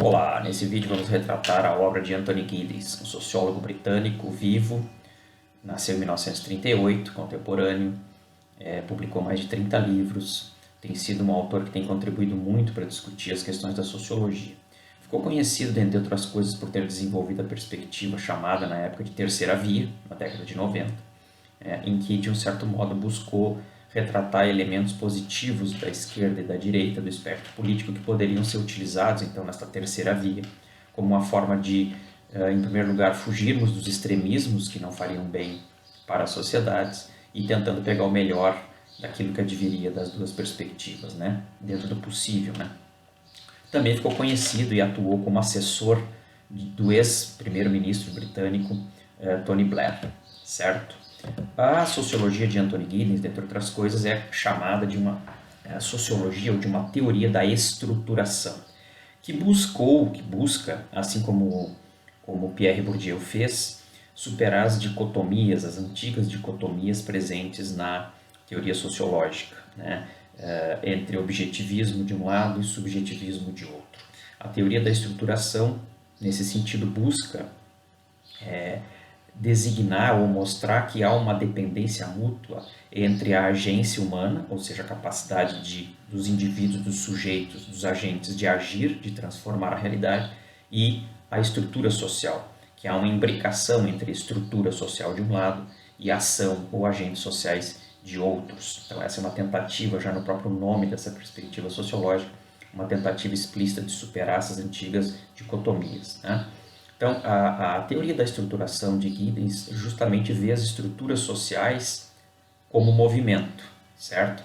Olá, nesse vídeo vamos retratar a obra de Anthony Giddens, um sociólogo britânico vivo, nasceu em 1938, contemporâneo, publicou mais de 30 livros, tem sido um autor que tem contribuído muito para discutir as questões da sociologia. Ficou conhecido, dentre outras coisas, por ter desenvolvido a perspectiva chamada na época de Terceira Via, na década de 90, em que, de um certo modo, buscou retratar elementos positivos da esquerda e da direita do espectro político que poderiam ser utilizados, então, nesta terceira via, como uma forma de, em primeiro lugar, fugirmos dos extremismos que não fariam bem para as sociedades e tentando pegar o melhor daquilo que adviria das duas perspectivas, né, dentro do possível, né. Também ficou conhecido e atuou como assessor do ex-primeiro-ministro britânico Tony Blair, certo? A sociologia de Anthony Giddens, dentre outras coisas, é chamada de uma sociologia ou de uma teoria da estruturação, que busca, assim como Pierre Bourdieu fez, superar as dicotomias, as antigas dicotomias presentes na teoria sociológica, né? Entre objetivismo de um lado e subjetivismo de outro. A teoria da estruturação, nesse sentido, busca designar ou mostrar que há uma dependência mútua entre a agência humana, ou seja, a capacidade dos indivíduos, dos sujeitos, dos agentes de agir, de transformar a realidade, e a estrutura social, que há uma imbricação entre a estrutura social de um lado e a ação ou agentes sociais de outros. Então essa é uma tentativa, já no próprio nome dessa perspectiva sociológica, uma tentativa explícita de superar essas antigas dicotomias, né? Então, a teoria da estruturação de Giddens justamente vê as estruturas sociais como movimento, certo?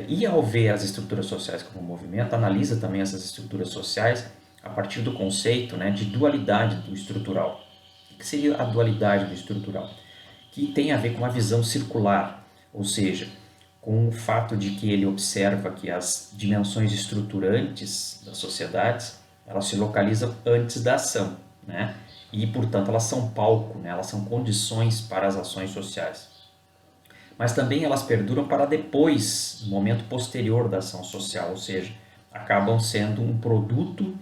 E ao ver as estruturas sociais como movimento, analisa também essas estruturas sociais a partir do conceito, né, de dualidade do estrutural. O que seria a dualidade do estrutural? Que tem a ver com uma visão circular, ou seja, com o fato de que ele observa que as dimensões estruturantes das sociedades, elas se localizam antes da ação, né? E, portanto, elas são palco, né? Elas são condições para as ações sociais. Mas também elas perduram para depois, no momento posterior da ação social, ou seja, acabam sendo um produto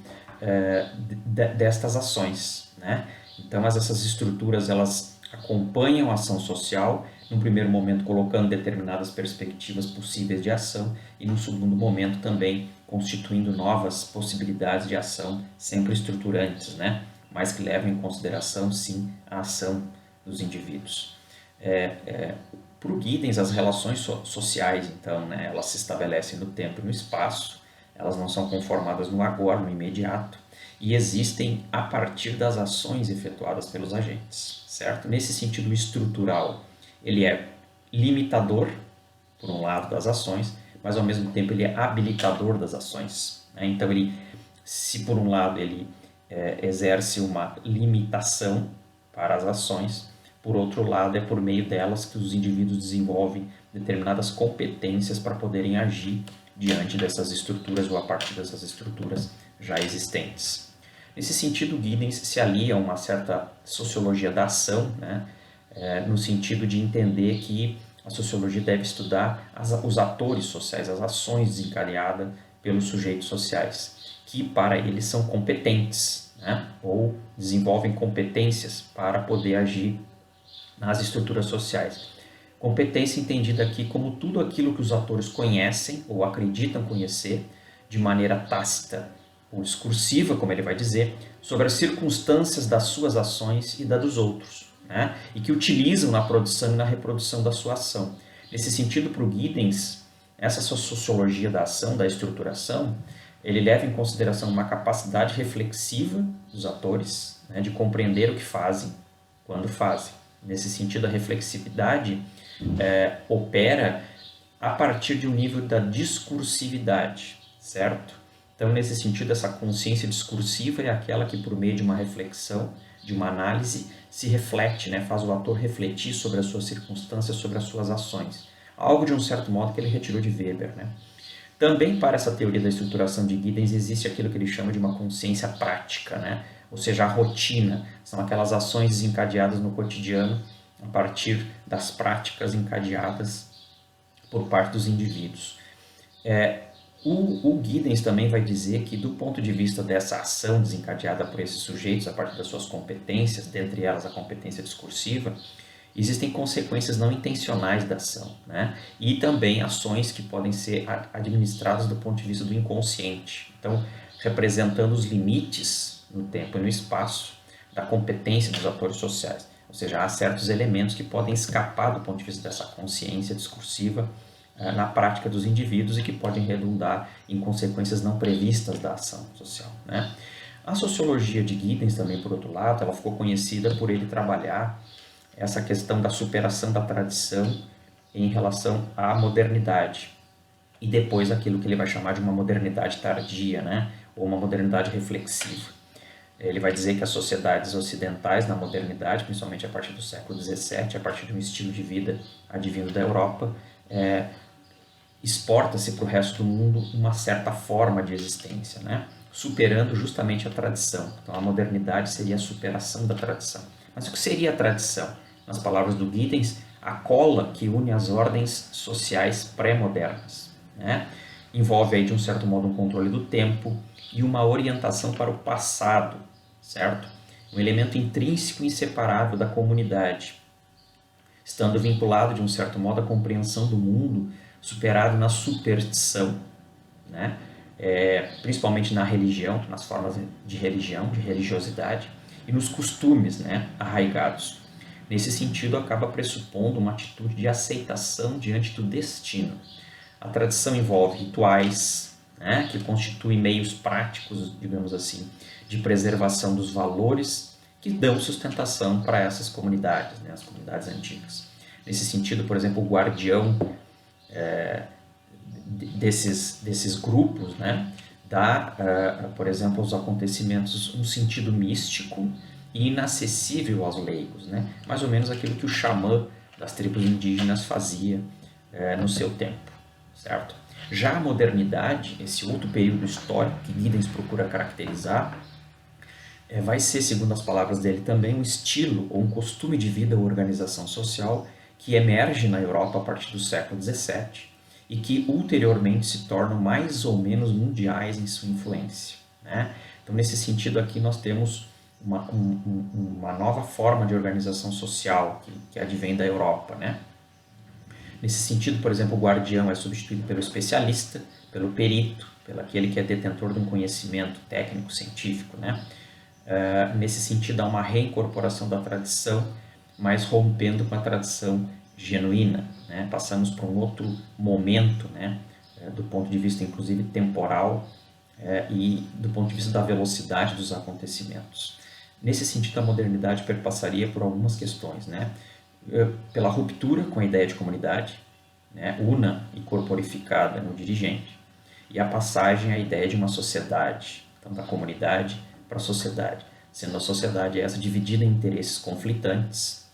destas ações, né? Então, essas estruturas, elas acompanham a ação social, num primeiro momento colocando determinadas perspectivas possíveis de ação e num segundo momento também constituindo novas possibilidades de ação, sempre estruturantes, né? Mas que levam em consideração, sim, a ação dos indivíduos. Para o Giddens, as relações sociais, então, né, elas se estabelecem no tempo e no espaço, elas não são conformadas no agora, no imediato, e existem a partir das ações efetuadas pelos agentes, certo? Nesse sentido estrutural, ele é limitador, por um lado, das ações, mas ao mesmo tempo ele é habilitador das ações, né? Então, se por um lado ele exerce uma limitação para as ações, por outro lado é por meio delas que os indivíduos desenvolvem determinadas competências para poderem agir diante dessas estruturas ou a partir dessas estruturas já existentes. Nesse sentido, Giddens se alia a uma certa sociologia da ação, né? No sentido de entender que a sociologia deve estudar os atores sociais, as ações desencadeadas pelos sujeitos sociais, que para eles são competentes, né? Ou desenvolvem competências para poder agir nas estruturas sociais. Competência entendida aqui como tudo aquilo que os atores conhecem ou acreditam conhecer de maneira tácita ou discursiva, como ele vai dizer, sobre as circunstâncias das suas ações e da dos outros, né? E que utilizam na produção e na reprodução da sua ação. Nesse sentido, para o Giddens, essa sociologia da ação, da estruturação, ele leva em consideração uma capacidade reflexiva dos atores, né, de compreender o que fazem, quando fazem. Nesse sentido, a reflexividade opera a partir de um nível da discursividade, certo? Então, nesse sentido, essa consciência discursiva é aquela que, por meio de uma reflexão, de uma análise, se reflete, né, faz o ator refletir sobre as suas circunstâncias, sobre as suas ações. Algo, de um certo modo, que ele retirou de Weber, né? Também para essa teoria da estruturação de Giddens existe aquilo que ele chama de uma consciência prática, né? Ou seja, a rotina, são aquelas ações desencadeadas no cotidiano a partir das práticas encadeadas por parte dos indivíduos. O Giddens também vai dizer que, do ponto de vista dessa ação desencadeada por esses sujeitos, a partir das suas competências, dentre elas a competência discursiva, existem consequências não intencionais da ação, né? E também ações que podem ser administradas do ponto de vista do inconsciente. Então, representando os limites no tempo e no espaço da competência dos atores sociais. Ou seja, há certos elementos que podem escapar do ponto de vista dessa consciência discursiva na prática dos indivíduos e que podem redundar em consequências não previstas da ação social, né? A sociologia de Giddens também, por outro lado, ela ficou conhecida por ele trabalhar essa questão da superação da tradição em relação à modernidade e depois aquilo que ele vai chamar de uma modernidade tardia, né? Ou uma modernidade reflexiva. Ele vai dizer que as sociedades ocidentais na modernidade, principalmente a partir do século XVII, a partir de um estilo de vida advindo da Europa, exporta-se para o resto do mundo uma certa forma de existência, né? Superando justamente a tradição. Então a modernidade seria a superação da tradição. Mas o que seria a tradição? Nas palavras do Giddens, a cola que une as ordens sociais pré-modernas, né? Envolve aí de um certo modo um controle do tempo e uma orientação para o passado, certo? Um elemento intrínseco e inseparável da comunidade, estando vinculado de um certo modo à compreensão do mundo superado na superstição, né? Principalmente na religião, nas formas de religião, de religiosidade, e nos costumes, né, arraigados. Nesse sentido, acaba pressupondo uma atitude de aceitação diante do destino. A tradição envolve rituais, né, que constituem meios práticos, digamos assim, de preservação dos valores que dão sustentação para essas comunidades, né, as comunidades antigas. Nesse sentido, por exemplo, o guardião desses grupos, né, dá, por exemplo, aos acontecimentos um sentido místico e inacessível aos leigos, né? Mais ou menos aquilo que o xamã das tribos indígenas fazia no seu tempo, certo? Já a modernidade, esse outro período histórico que Giddens procura caracterizar, vai ser, segundo as palavras dele também, um estilo ou um costume de vida ou organização social que emerge na Europa a partir do século XVII e que ulteriormente se tornam mais ou menos mundiais em sua influência, né? Então, nesse sentido aqui, nós temos uma nova forma de organização social que advém da Europa, né? Nesse sentido, por exemplo, o guardião é substituído pelo especialista, pelo perito, pelo aquele que é detentor de um conhecimento técnico, científico, né? Nesse sentido, há uma reincorporação da tradição, mas rompendo com a tradição genuína, né? Passamos para um outro momento, né? Do ponto de vista, inclusive, temporal e do ponto de vista da velocidade dos acontecimentos. Nesse sentido, a modernidade perpassaria por algumas questões, né? Pela ruptura com a ideia de comunidade, né? Una e corporificada no dirigente, e a passagem à ideia de uma sociedade, então da comunidade para a sociedade, sendo a sociedade essa dividida em interesses conflitantes,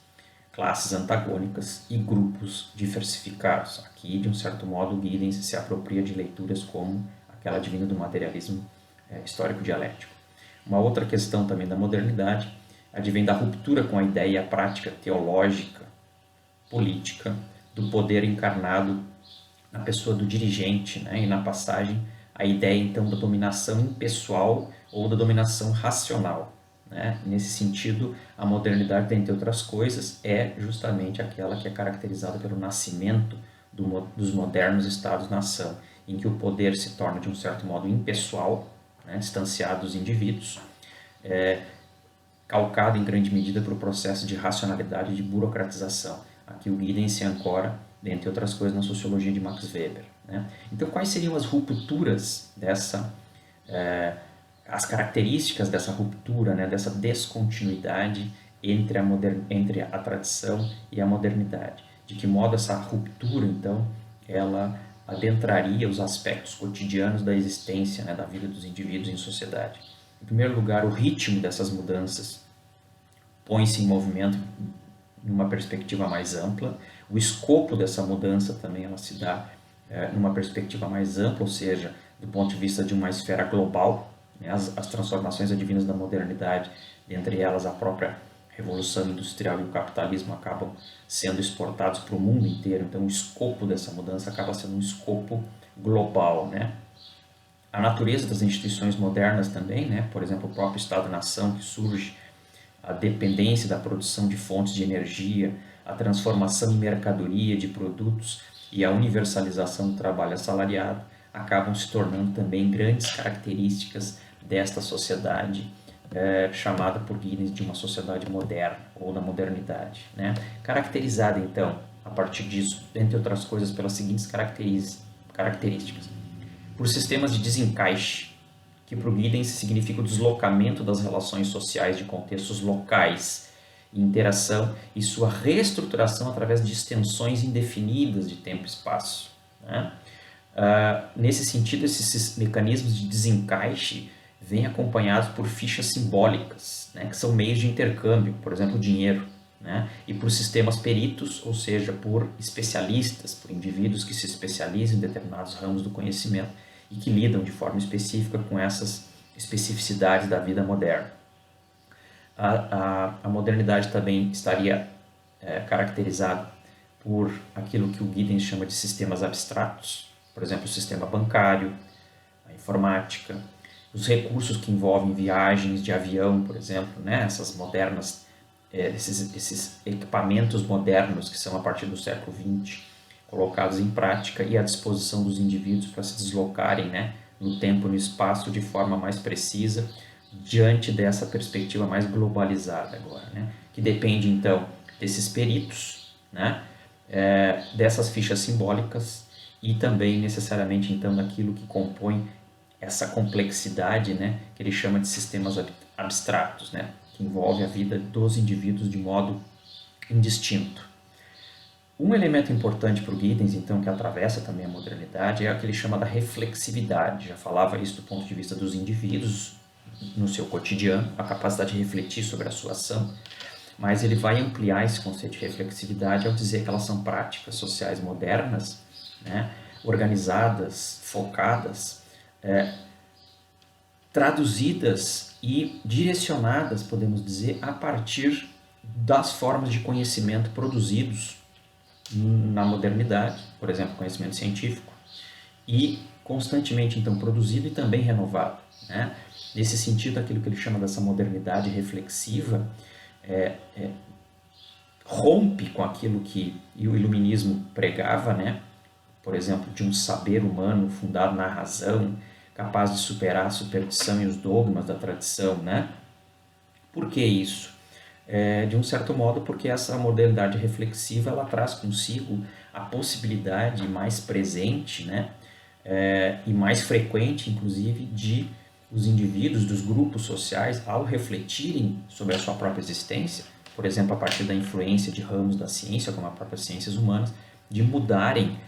classes antagônicas e grupos diversificados. Aqui, de um certo modo, Giddens se apropria de leituras como aquela advinda do materialismo histórico dialético. Uma outra questão também da modernidade advém da ruptura com a ideia e a prática teológica, política, do poder encarnado na pessoa do dirigente, né? E na passagem a ideia então da dominação impessoal ou da dominação racional, né? Nesse sentido, a modernidade, dentre outras coisas, é justamente aquela que é caracterizada pelo nascimento dos modernos estados-nação, em que o poder se torna de um certo modo impessoal, né? Distanciado dos indivíduos, calcado em grande medida para o processo de racionalidade e de burocratização. Aqui o Giddens se ancora, dentre outras coisas, na sociologia de Max Weber, né? Então, quais seriam as rupturas as características dessa ruptura, né, dessa descontinuidade entre a tradição e a modernidade? De que modo essa ruptura, então, ela adentraria os aspectos cotidianos da existência, né, da vida dos indivíduos em sociedade? Em primeiro lugar, o ritmo dessas mudanças põe-se em movimento numa perspectiva mais ampla. O escopo dessa mudança também ela se dá numa perspectiva mais ampla, ou seja, do ponto de vista de uma esfera global, né? As transformações advindas da modernidade, dentre elas a própria revolução industrial e o capitalismo, acabam sendo exportados para o mundo inteiro. Então, o escopo dessa mudança acaba sendo um escopo global, né? A natureza das instituições modernas também, né? Por exemplo, o próprio Estado-nação que surge, a dependência da produção de fontes de energia, a transformação em mercadoria de produtos e a universalização do trabalho assalariado acabam se tornando também grandes características desta sociedade chamada por Giddens de uma sociedade moderna ou da modernidade, né? Caracterizada então a partir disso, entre outras coisas, pelas seguintes características: por sistemas de desencaixe, que para o Giddens significa o deslocamento das relações sociais de contextos locais e interação e sua reestruturação através de extensões indefinidas de tempo e espaço, né? Nesse sentido, esses mecanismos de desencaixe vêm acompanhados por fichas simbólicas, né, que são meios de intercâmbio, por exemplo, o dinheiro, né, e por sistemas peritos, ou seja, por especialistas, por indivíduos que se especializam em determinados ramos do conhecimento e que lidam de forma específica com essas especificidades da vida moderna. A modernidade também estaria caracterizada por aquilo que o Giddens chama de sistemas abstratos, por exemplo, o sistema bancário, a informática, os recursos que envolvem viagens de avião, por exemplo, né? Essas modernas, esses equipamentos modernos que são a partir do século XX, colocados em prática e à disposição dos indivíduos para se deslocarem, né, no tempo e no espaço de forma mais precisa, diante dessa perspectiva mais globalizada agora, né? Que depende então desses peritos, né? Dessas fichas simbólicas e também necessariamente então daquilo que compõe essa complexidade, né, que ele chama de sistemas abstratos, né, que envolve a vida dos indivíduos de modo indistinto. Um elemento importante para o Giddens, então, que atravessa também a modernidade, é o que ele chama da reflexividade. Já falava isso do ponto de vista dos indivíduos no seu cotidiano, a capacidade de refletir sobre a sua ação, mas ele vai ampliar esse conceito de reflexividade ao dizer que elas são práticas sociais modernas, né, organizadas, focadas, traduzidas e direcionadas, podemos dizer, a partir das formas de conhecimento produzidos na modernidade, por exemplo, conhecimento científico, e constantemente então produzido e também renovado, né? Nesse sentido, aquilo que ele chama dessa modernidade reflexiva rompe com aquilo que o iluminismo pregava, né? Por exemplo, de um saber humano fundado na razão, capaz de superar a superstição e os dogmas da tradição, né? Por que isso? De um certo modo, porque essa modernidade reflexiva ela traz consigo a possibilidade mais presente, né? E mais frequente, inclusive, de os indivíduos, dos grupos sociais, ao refletirem sobre a sua própria existência, por exemplo, a partir da influência de ramos da ciência, como as próprias ciências humanas, de mudarem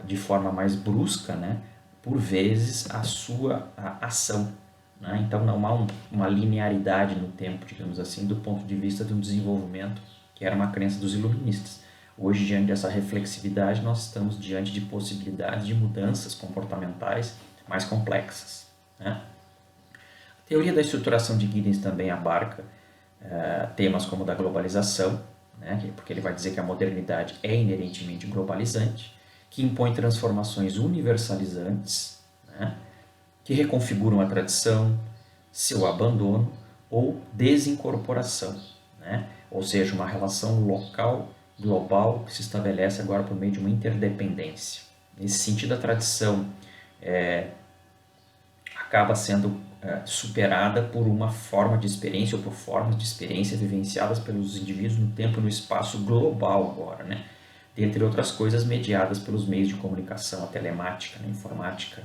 de forma mais brusca, né, por vezes, a sua ação. Né? Então, não há uma linearidade no tempo, digamos assim, do ponto de vista de um desenvolvimento que era uma crença dos iluministas. Hoje, diante dessa reflexividade, nós estamos diante de possibilidades de mudanças comportamentais mais complexas. Né? A teoria da estruturação de Giddens também abarca temas como da globalização, né? Porque ele vai dizer que a modernidade é inerentemente globalizante, que impõe transformações universalizantes, né, que reconfiguram a tradição, seu abandono ou desincorporação, né, ou seja, uma relação local, global, que se estabelece agora por meio de uma interdependência. Nesse sentido, a tradição acaba sendo superada por uma forma de experiência ou por formas de experiência vivenciadas pelos indivíduos no tempo e no espaço global agora, né? Dentre outras coisas, mediadas pelos meios de comunicação, a telemática, a informática,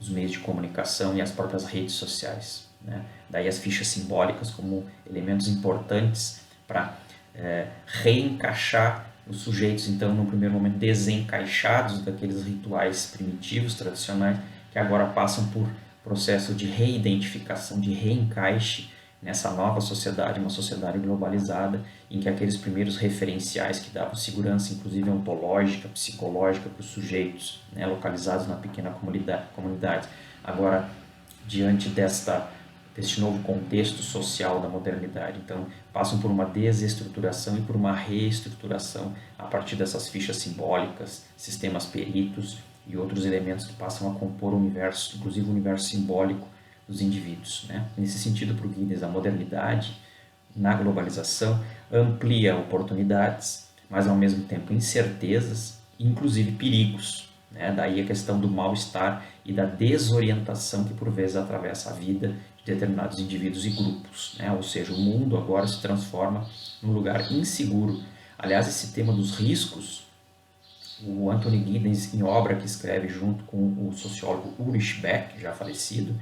os meios de comunicação e as próprias redes sociais, né? Daí as fichas simbólicas como elementos importantes para reencaixar os sujeitos, então, no primeiro momento, desencaixados daqueles rituais primitivos, tradicionais, que agora passam por processo de reidentificação, de reencaixe nessa nova sociedade, uma sociedade globalizada, em que aqueles primeiros referenciais que davam segurança, inclusive ontológica, psicológica para os sujeitos, né, localizados na pequena comunidade, agora, diante deste novo contexto social da modernidade, então, passam por uma desestruturação e por uma reestruturação a partir dessas fichas simbólicas, sistemas peritos e outros elementos que passam a compor o universo, inclusive o universo simbólico dos indivíduos, né? Nesse sentido, para o Giddens, a modernidade na globalização amplia oportunidades, mas ao mesmo tempo incertezas, inclusive perigos, né? Daí a questão do mal-estar e da desorientação que por vezes atravessa a vida de determinados indivíduos e grupos, né? Ou seja, o mundo agora se transforma num lugar inseguro. Aliás, esse tema dos riscos, o Anthony Giddens, em obra que escreve junto com o sociólogo Ulrich Beck, já falecido,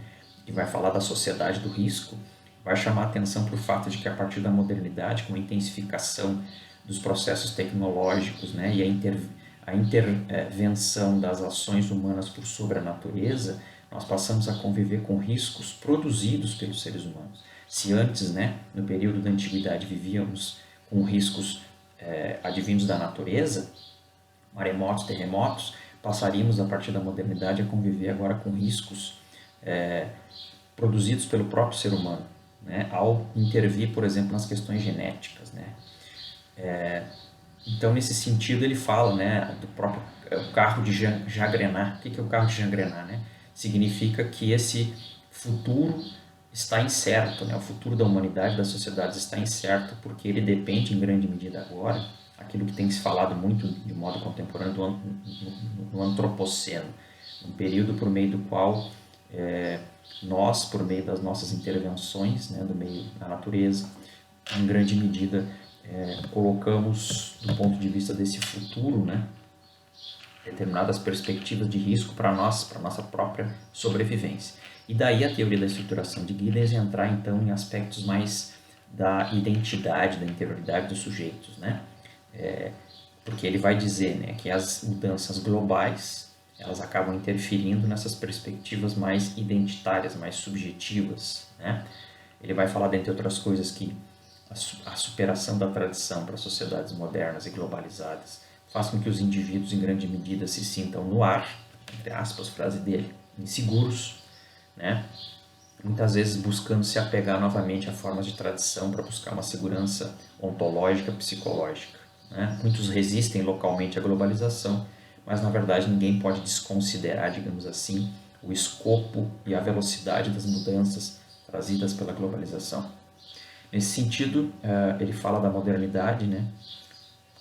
que vai falar da sociedade do risco, vai chamar a atenção para o fato de que a partir da modernidade, com a intensificação dos processos tecnológicos, né, e a intervenção das ações humanas por sobre a natureza, nós passamos a conviver com riscos produzidos pelos seres humanos. Se antes, né, no período da antiguidade, vivíamos com riscos advindos da natureza, maremotos, terremotos, passaríamos a partir da modernidade a conviver agora com riscos produzidos pelo próprio ser humano, né, ao intervir, por exemplo, nas questões genéticas, né. Então, nesse sentido, ele fala, né, do próprio carro de Jean Grenat. O que é o carro de Jean Grenat, né? Significa que esse futuro está incerto, né? O futuro da humanidade, das sociedades está incerto, porque ele depende em grande medida agora, aquilo que tem se falado muito de modo contemporâneo do antropoceno, um período por meio do qual nós, por meio das nossas intervenções, né, do meio da natureza, em grande medida colocamos, do ponto de vista desse futuro, né, determinadas perspectivas de risco para nós, para nossa própria sobrevivência. E daí a teoria da estruturação de Giddens entrar então em aspectos mais da identidade, da interioridade dos sujeitos, né? Porque ele vai dizer, né, que as mudanças globais elas acabam interferindo nessas perspectivas mais identitárias, mais subjetivas, né? Ele vai falar, dentre outras coisas, que a superação da tradição para sociedades modernas e globalizadas faz com que os indivíduos, em grande medida, se sintam no ar, entre aspas, frase dele, inseguros, né? Muitas vezes buscando se apegar novamente a formas de tradição para buscar uma segurança ontológica, psicológica, né? Muitos resistem localmente à globalização, mas na verdade ninguém pode desconsiderar, digamos assim, o escopo e a velocidade das mudanças trazidas pela globalização. Nesse sentido, ele fala da modernidade, né,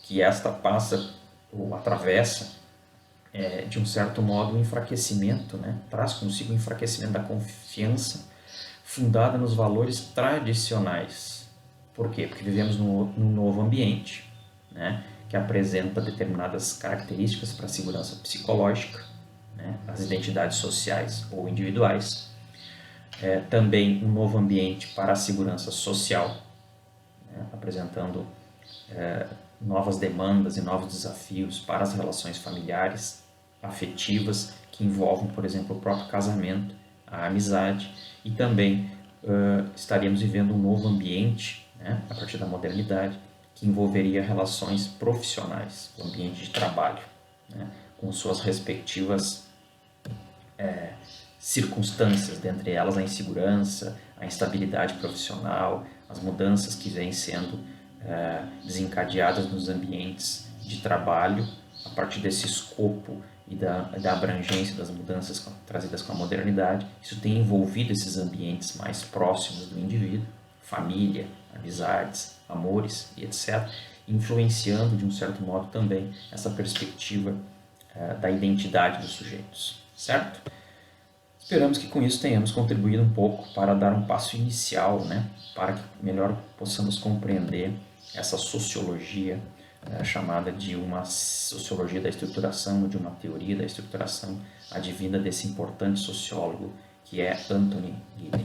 que esta passa ou atravessa, de um certo modo, um enfraquecimento, né, traz consigo o enfraquecimento da confiança fundada nos valores tradicionais. Por quê? Porque vivemos num novo ambiente, né, que apresenta determinadas características para a segurança psicológica, né, as identidades sociais ou individuais, também um novo ambiente para a segurança social, né, apresentando novas demandas e novos desafios para as relações familiares, afetivas, que envolvem, por exemplo, o próprio casamento, a amizade, e também estaríamos vivendo um novo ambiente, né, a partir da modernidade, que envolveria relações profissionais, o ambiente de trabalho, né, com suas respectivas circunstâncias, dentre elas a insegurança, a instabilidade profissional, as mudanças que vêm sendo desencadeadas nos ambientes de trabalho a partir desse escopo e da abrangência das mudanças trazidas com a modernidade. Isso tem envolvido esses ambientes mais próximos do indivíduo, família, amizades, amores e etc., influenciando de um certo modo também essa perspectiva da identidade dos sujeitos, certo? Esperamos que com isso tenhamos contribuído um pouco para dar um passo inicial, né, para que melhor possamos compreender essa sociologia chamada de uma sociologia da estruturação, de uma teoria da estruturação advinda desse importante sociólogo que é Anthony Giddens.